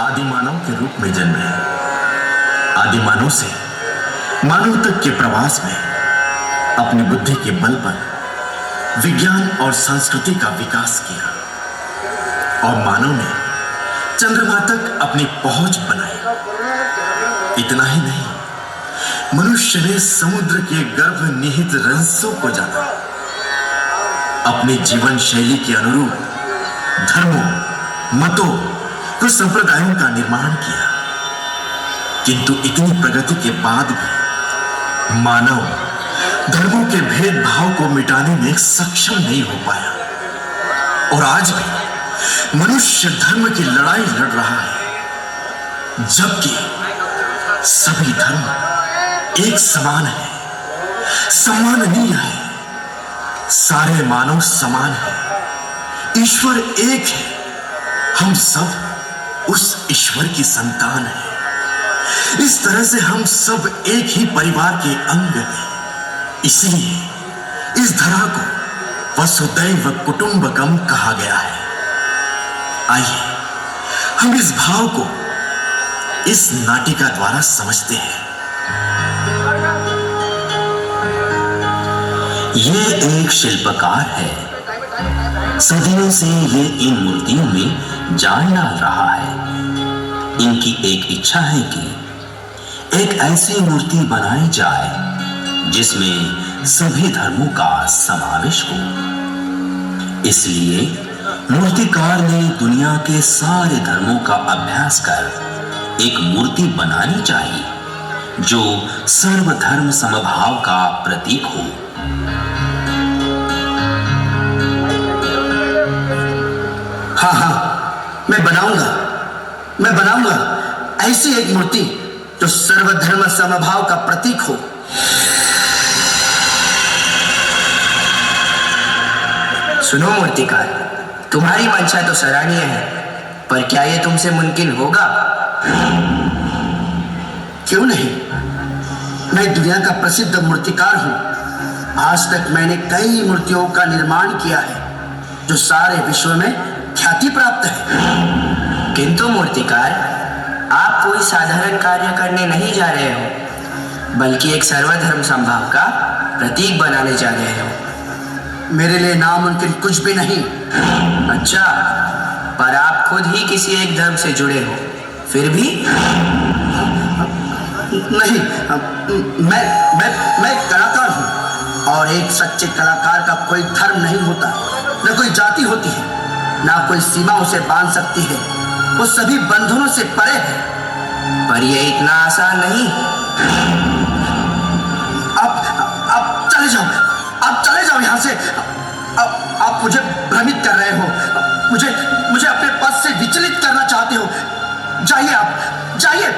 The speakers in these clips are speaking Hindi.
आदिमानव के रूप में जन्मे। आदिमानव से मानव तक के प्रवास में अपनी बुद्धि के बल पर विज्ञान और संस्कृति का विकास किया और मानव ने चंद्रमा तक अपनी पहुंच बनाई। इतना ही नहीं, मनुष्य ने समुद्र के गर्भ निहित रहस्यों को जाना, अपनी जीवन शैली के अनुरूप धर्मों, मतों व संप्रदायों का निर्माण किया। किंतु इतनी प्रगति के बाद भी मानव धर्मों के भेदभाव को मिटाने में सक्षम नहीं हो पाया और आज भी मनुष्य धर्म की लड़ाई लड़ रहा है, जबकि सभी धर्म एक समान है, सम्माननीय है। सारे मानव समान है, ईश्वर एक है, हम सब उस ईश्वर की संतान हैं। इस तरह से हम सब एक ही परिवार के अंग हैं। इसलिए इस धरा को वसुदैव कुटुंबकम कहा गया है। आइए हम इस भाव को इस नाटिका द्वारा समझते हैं। ये एक शिल्पकार है, सदियों से ये इन मूर्तियों में जान डाल रहा है। इनकी एक इच्छा है कि एक ऐसी मूर्ति बनाई जाए जिसमें सभी धर्मों का समावेश हो। इसलिए मूर्तिकार ने दुनिया के सारे धर्मों का अभ्यास कर एक मूर्ति बनानी चाहिए जो सर्वधर्म समभाव का प्रतीक हो। हाँ, मैं बनाऊंगा ऐसी एक मूर्ति जो सर्वधर्म समभाव का प्रतीक हो। सुनो मूर्तिकार, तुम्हारी मंशा तो सराहनीय है, पर क्या यह तुमसे मुमकिन होगा? क्यों नहीं? मैं दुनिया का प्रसिद्ध मूर्तिकार हूं। आज तक मैंने कई मूर्तियों का निर्माण किया है जो सारे विश्व में ख्याति प्राप्त है। किंतु मूर्तिकार, आप कोई साधारण कार्य करने नहीं जा रहे हो, बल्कि एक सर्वधर्म समभाव का प्रतीक बनाने जा रहे हो। मेरे लिए नामुमकिन कुछ भी नहीं। अच्छा, पर आप खुद ही किसी एक धर्म से जुड़े हो, फिर भी? नहीं, मैं कलाकार हूँ और एक सच्चे कलाकार का कोई धर्म नहीं होता, न कोई जाति होती है, ना कोई सीमा उसे बांध सकती है। वो सभी बंधनों से परे है। पर यह इतना आसान नहीं। आप चले जाओ यहाँ से। आप मुझे भ्रमित कर रहे हो, मुझे अपने पद से विचलित करना चाहते हो। जाइए आप, जाइए।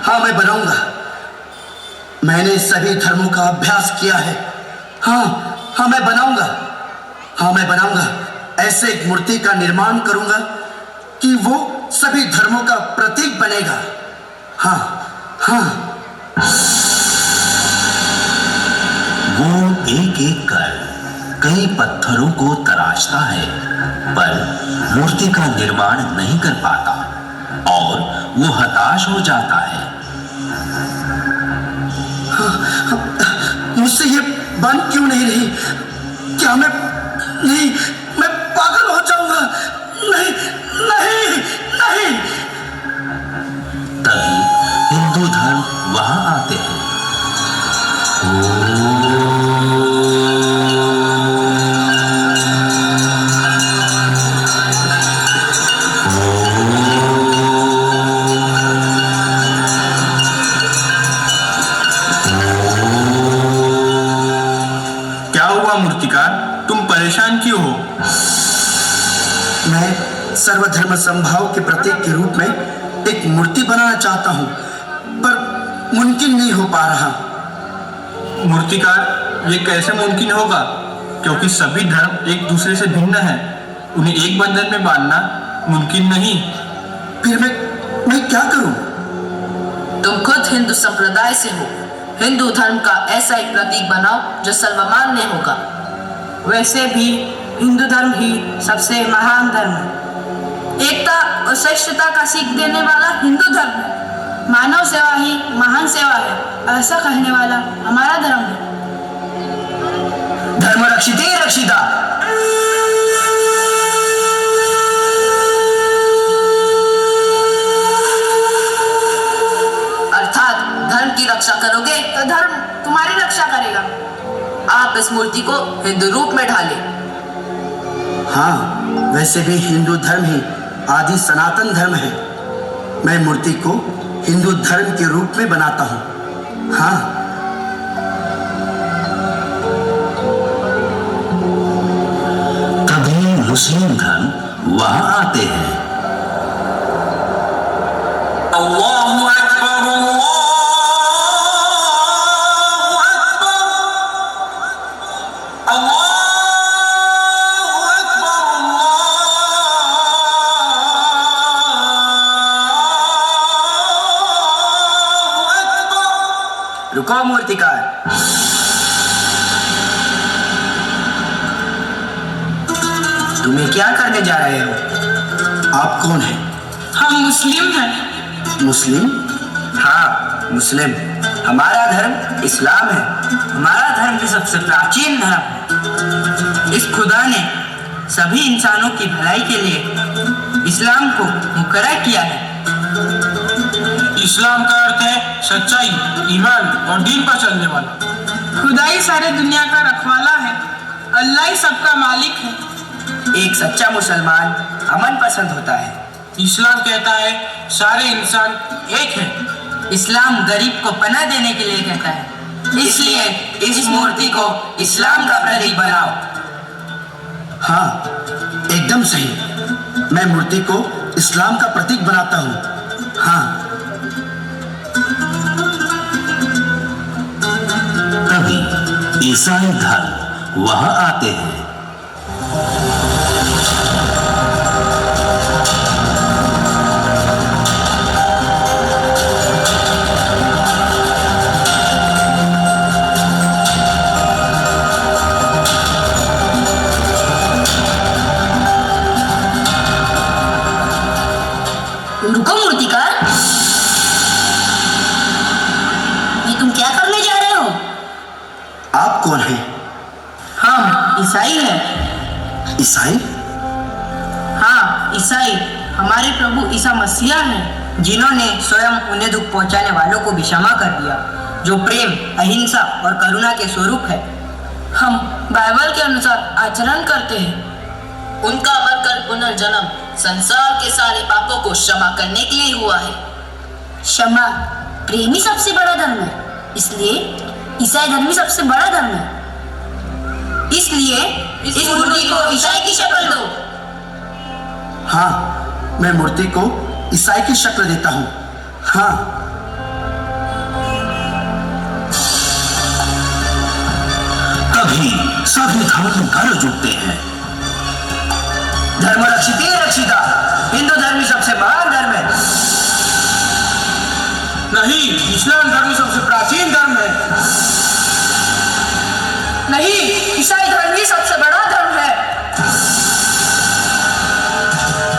हाँ, मैं बनाऊंगा। मैंने सभी धर्मों का अभ्यास किया है। हाँ, मैं बनाऊंगा। ऐसे एक मूर्ति का निर्माण करूंगा कि वो सभी धर्मों का प्रतीक बनेगा। हाँ। वो एक एक कर कई पत्थरों को तराशता है, पर मूर्ति का निर्माण नहीं कर पाता और वो हताश हो जाता है। मुझसे ये बन क्यों नहीं रही? क्या मैं पागल हो जाऊंगा? नहीं। तभी हिंदू धर्म वहां आते हैं। क्या हुआ मूर्तिकार, तुम परेशान क्यों हो? मैं सर्वधर्म समभाव के प्रतीक के रूप में एक मूर्ति बनाना चाहता हूं, पर मुमकिन नहीं हो पा रहा। मूर्तिकार, ये कैसे मुमकिन होगा? क्योंकि सभी धर्म एक दूसरे से भिन्न हैं। उन्हें एक बंधन में बांधना मुमकिन नहीं। फिर मैं क्या करूं? तुम खुद हिंदू संप्रदाय से हो। हिंदू धर्म का ऐसा एक प्रतीक बनाओ जो सर्वमान्य होगा। वैसे भी हिंदू धर्म ही सबसे महान धर्म है। एकता और श्रेष्ठता का सीख देने वाला हिंदू धर्म है। मानव सेवा ही महान सेवा है, ऐसा कहने वाला हमारा धर्म है। धर्म रक्षिते रक्षिता। अर्थात धर्म की रक्षा करोगे तो धर्म तुम्हारी रक्षा करेगा। आप इस मूर्ति को हिंदू रूप में ढालें। हाँ, वैसे भी हिंदू धर्म ही आदि सनातन धर्म है। मैं मूर्ति को हिंदू धर्म के रूप में बनाता हूँ। हाँ, तभी मुस्लिम धर्म वहां आते हैं। अल्लाहु अकबर, अल्लाहु अकबर, अल्लाहु अकबर। रुको मूर्तिकार। तुम्हें क्या करने जा रहे हो? आप कौन हैं? हम मुस्लिम हैं। मुस्लिम? हाँ, मुस्लिम। हमारा धर्म इस्लाम है। हमारा धर्म भी सबसे प्राचीन धर्म है। इस खुदा ने सभी इंसानों की भलाई के लिए इस्लाम को मुकर्रर किया है। इस्लाम का अर्थ है सच्चाई, ईमान और दीन पर चलने वाला। खुदा ही सारे दुनिया का रखवाला है। अल्लाह ही सबका मालिक है। एक सच्चा मुसलमान अमन पसंद होता है। इस्लाम कहता है सारे इंसान एक हैं। इस्लाम गरीब को पनाह देने के लिए कहता है। इसलिए इस मूर्ति को इस्लाम का प्रतीक बनाओ। हाँ, एकदम सही। मैं मूर्ति को इस्लाम का प्रतीक बनाता हूँ। हाँ। तभी ईसाई धर्म वहां आते हैं। रुको मूर्तिकार, ये तुम क्या करने जा रहे हो? आप कौन हैं? हम ईसाई हैं। ईसाई? हाँ, ईसाई हमारे प्रभु ईसा मसीहा हैं, जिन्होंने स्वयं उन्हें दुख पहुंचाने वालों को भी क्षमा कर दिया, जो प्रेम, अहिंसा और करुणा के स्वरूप है। हम बाइबल के अनुसार आचरण करते हैं। उनका मरकर पुनर्जन्म संसार के सारे पापों को क्षमा करने के लिए हुआ है। क्षमा प्रेम ही सबसे बड़ा धर्म है, इसलिए ईसाई धर्म ही सबसे बड़ा धर्म है। इसलिए इस मूर्ति को ईसाई की शक्ल दो। हाँ, मैं मूर्ति को ईसाई की शक्ल देता हूँ। हाँ। तभी सभी धर्म गरज उठते हैं। धर्म रक्षिते रक्षिता। हिंदू धर्म ही सबसे महान धर्म है। नहीं, इस्लाम धर्म सबसे प्राचीन धर्म है। नहीं, ईसाई धर्म ही सबसे बड़ा धर्म है।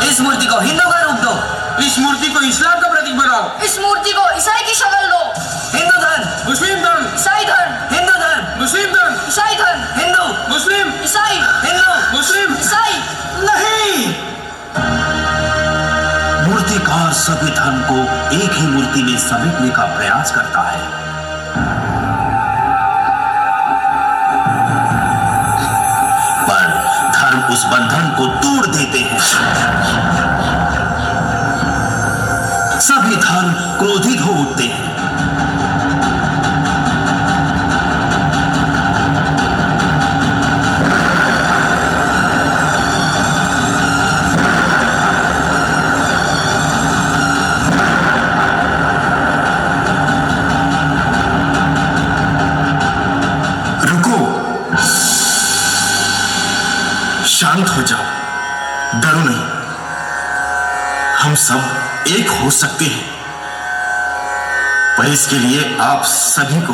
इस मूर्ति को हिंदू का रूप दो। इस मूर्ति को इस्लाम का प्रतीक बनाओ। इस मूर्ति को ईसाई की शक्ल दो। हिंदू धर्म, मुस्लिम धर्म, ईसाई धर्म, हिंदू धर्म, मुस्लिम धर्म, ईसाई धर्म, हिंदू, मुस्लिम, ईसाई, हिंदू, मुस्लिम, ईसाई। नहीं। मूर्तिकार सभी धर्म को एक ही मूर्ति में समेटने का प्रयास करता है। पर धर्म उस बंधन को तोड़ देते हैं। सभी धर्म क्रोधित हो उठते हैं। शांत हो जाओ, डरो नहीं। हम सब एक हो सकते हैं। पर इसके लिए आप सभी को